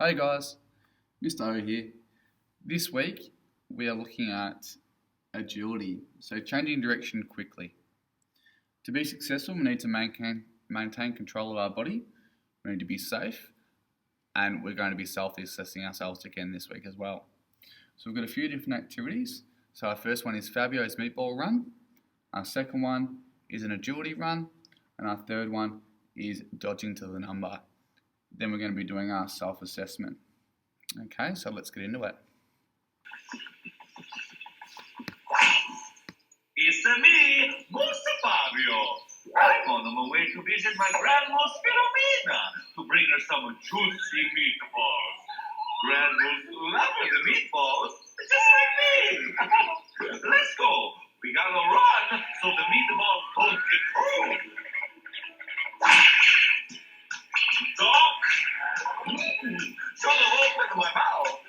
Hey guys, Mr. O here. This week we are looking at agility, so changing direction quickly. To be successful, we need to maintain control of our body, we need to be safe, and we're going to be self-assessing ourselves again this week as well. So we've got a few different activities. So our first one is Fabio's meatball run, our second one is an agility run, and our third one is dodging to the number. Then we're going to be doing our self-assessment. Okay, so let's get into it. It's me, Mr. Fabio. I'm on my way to visit my grandma's Filomena to bring her some juicy meatballs. Grandma's love the meatballs, just like me. Let's go. We gotta run so the meatballs don't get cold. Doc, shut the open my mouth.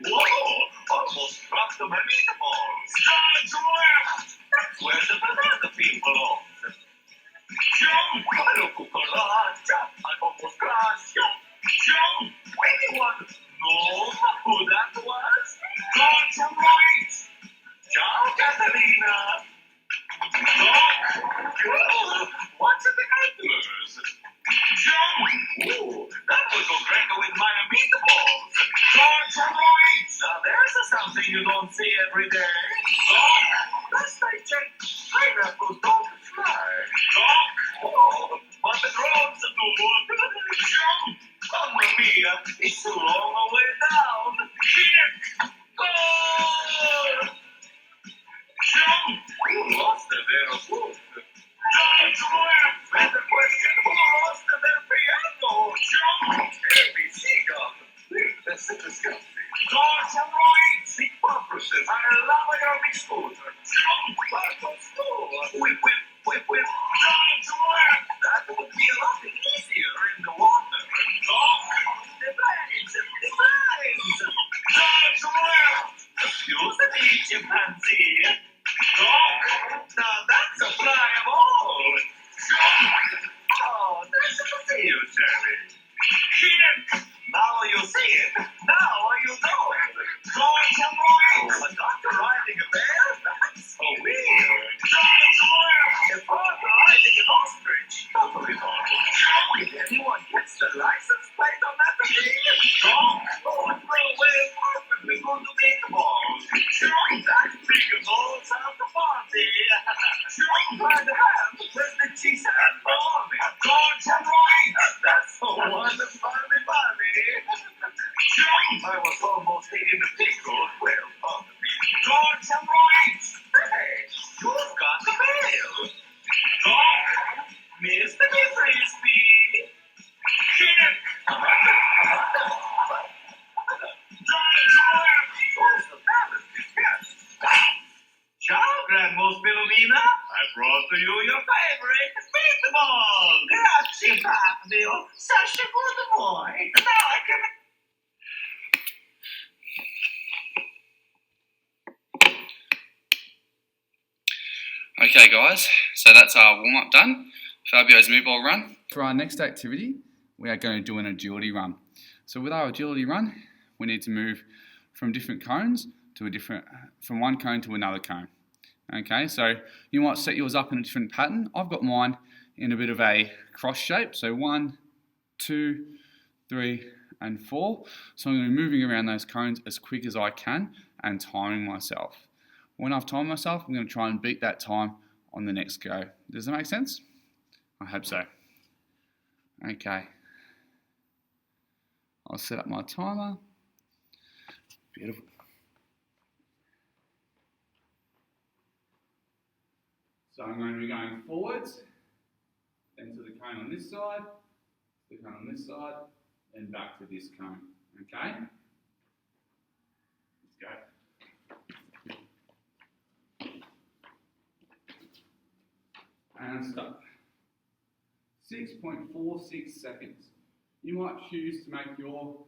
Whoa, almost dropped my meatballs. Dodge left. That's where the banana peel belongs. I don't cook a lot. I almost crashed. Anyone know who that was? Dodge right. Ciao, Catalina. Doc, what's in the antlers? Ooh, that would go great with my meatballs. Dodge right. Now there's something you don't see every day. Doc, last I checked, pineapples don't fly. Doc, oh, but the drones do. Mamma mia, it's too long a way down. Kick! Goal! Who lost their foot? Dodge left! Better question, who lost their piano? ABC gun. That's disgusting. Dodge right! See purposes. I love your big scooter. Back on school. Whip. Dodge left! That would be a lot easier in the water. The blades! Dodge left! Excuse me, chimpanzee. Now that's a fly of all. Oh, nice to see you, Cherry. Kick! Now you see it. Now you know it. Dodge right! A doctor riding a bear? That's so weird. Dodge left! A partner riding an ostrich? Totally normal. If anyone gets the license plate on that thing, throw away perfectly good meatballs. That big balls out the party. By the hand, where's the cheese and bologna? Dodge right! That's so wonderful, funny. I was almost eating a pickle. Well, on the beach. Dodge right! Hey, you've got the mail. Dog, Mr. Frisbee. Kick! Dodge left! What's the balance is best? Ciao, Grandma's Filomena. I brought to you your favorite meatballs. Grazie, Fabio. Such a good boy. Now I can... Okay guys, so that's our warm-up done. Fabio's meatball run. For our next activity, we are going to do an agility run. So with our agility run, we need to move from different cones to from one cone to another cone. Okay, so you might set yours up in a different pattern. I've got mine in a bit of a cross shape. So 1, 2, 3, and 4. So I'm going to be moving around those cones as quick as I can and timing myself. When I've timed myself, I'm going to try and beat that time on the next go. Does that make sense? I hope so. Okay. I'll set up my timer. Beautiful. So I'm going to be going forwards, then to the cone on this side, to the cone on this side, then back to this cone. Okay? Let's go. And stop. 6.46 seconds. You might choose to make your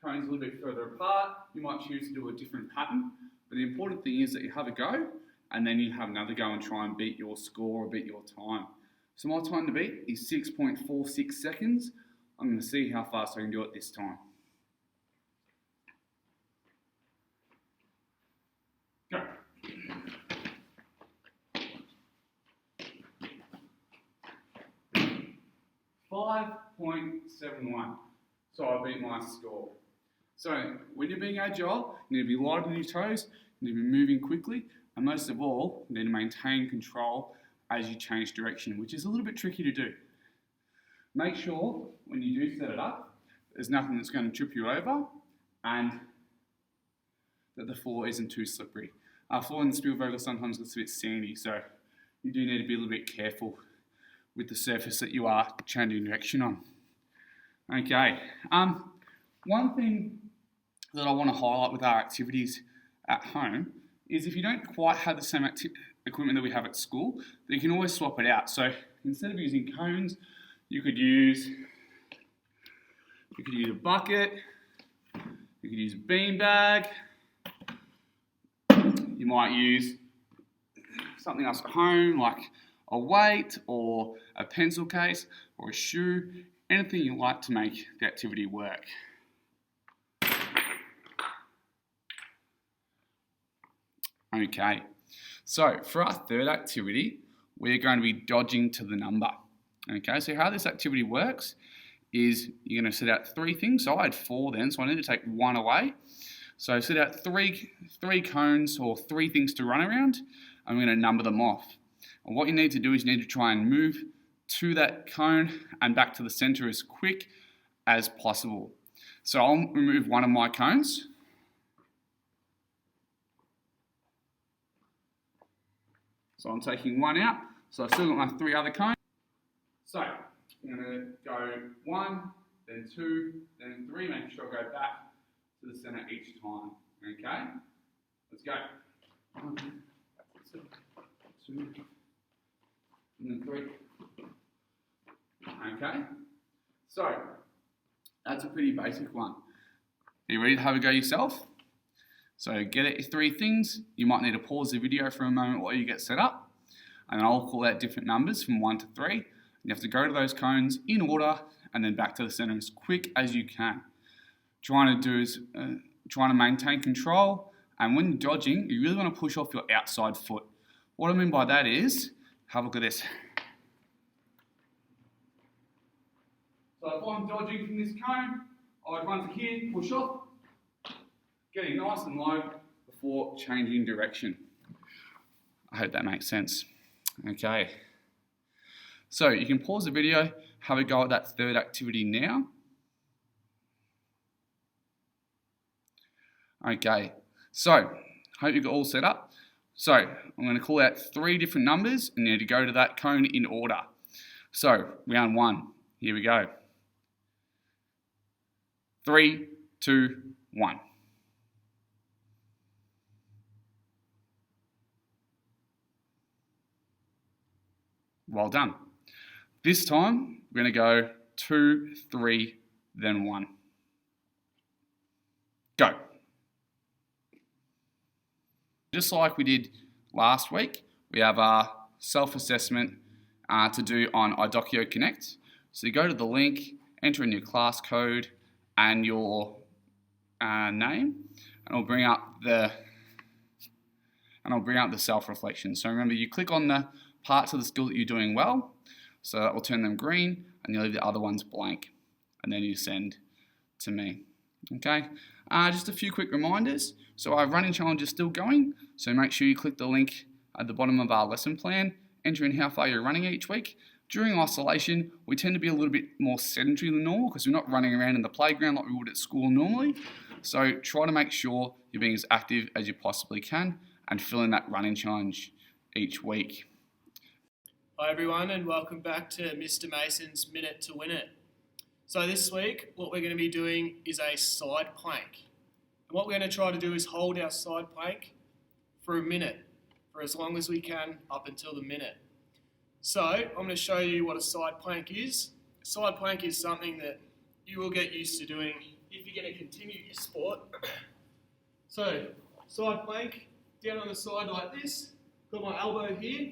cones a little bit further apart. You might choose to do a different pattern. But the important thing is that you have a go and then you have another go and try and beat your score or beat your time. So my time to beat is 6.46 seconds. I'm going to see how fast I can do it this time. Go. 5.71. So I beat my score. So when you're being agile, you need to be light on your toes, you need to be moving quickly, and most of all, you need to maintain control as you change direction, which is a little bit tricky to do. Make sure when you do set it up, there's nothing that's going to trip you over, and that the floor isn't too slippery. Our floor in the Spielvogel sometimes gets a bit sandy, so you do need to be a little bit careful with the surface that you are changing direction on. Okay, one thing that I want to highlight with our activities at home is if you don't quite have the same equipment that we have at school, then you can always swap it out. So instead of using cones, you could use a bucket, you could use a beanbag, you might use something else at home like a weight or a pencil case or a shoe, anything you like to make the activity work. Okay, so for our third activity, we're going to be dodging to the number. Okay, so how this activity works is you're going to set out 3 things. So I had 4 then, so I need to take 1 away. So set out three cones or 3 things to run around. I'm going to number them off. And what you need to do is you need to try and move to that cone and back to the center as quick as possible. So I'll remove one of my cones. So I'm taking 1 out. So I've still got my 3 other cones. So I'm going to go 1, then 2, then 3, making sure I go back to the center each time. Okay? Let's go. 1, 2, and then 3. Okay? So, that's a pretty basic one. Are you ready to have a go yourself? So get at your 3 things. You might need to pause the video for a moment while you get set up. And I'll call out different numbers from 1 to 3. You have to go to those cones in order and then back to the center as quick as you can. Trying to maintain control, and when dodging, you really want to push off your outside foot. What I mean by that is, have a look at this. So if I'm dodging from this cone, I'd run to here, push off, getting nice and low before changing direction. I hope that makes sense. Okay. So you can pause the video, have a go at that third activity now. Okay, so hope you've got all set up. So I'm going to call out 3 different numbers and you need to go to that cone in order. So round 1, here we go. 3, 2, 1. Well done. This time we're going to go 2, 3, then 1. Go. Just like we did last week, we have our self-assessment to do on iDocio Connect. So you go to the link, enter in your class code and your name, and it'll bring up the self-reflection. So remember, you click on the parts of the skill that you're doing well, so that will turn them green, and you leave the other ones blank, and then you send to me. Okay, just a few quick reminders. So our running challenge is still going, so make sure you click the link at the bottom of our lesson plan, enter in how far you're running each week. During isolation, we tend to be a little bit more sedentary than normal because we're not running around in the playground like we would at school normally. So try to make sure you're being as active as you possibly can and fill in that running challenge each week. Hi everyone, and welcome back to Mr. Mason's Minute to Win It. So this week, what we're going to be doing is a side plank. And what we're going to try to do is hold our side plank for a minute, for as long as we can up until the minute. So I'm going to show you what a side plank is. A side plank is something that you will get used to doing if you're going to continue your sport. So side plank, down on the side like this, got my elbow here,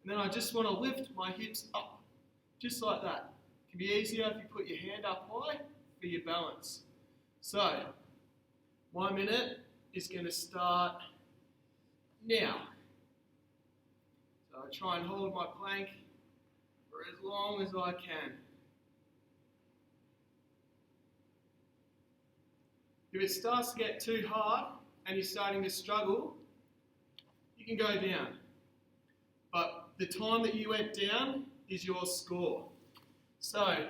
and then I just want to lift my hips up, just like that. It can be easier if you put your hand up high for your balance. So, 1 minute is going to start now. So I try and hold my plank for as long as I can. If it starts to get too hard and you're starting to struggle, you can go down. But the time that you went down is your score. So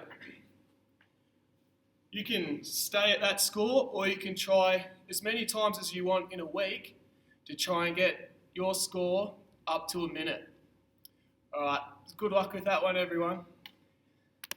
you can stay at that score, or you can try as many times as you want in a week to try and get your score up to a minute. Alright, good luck with that one, everyone.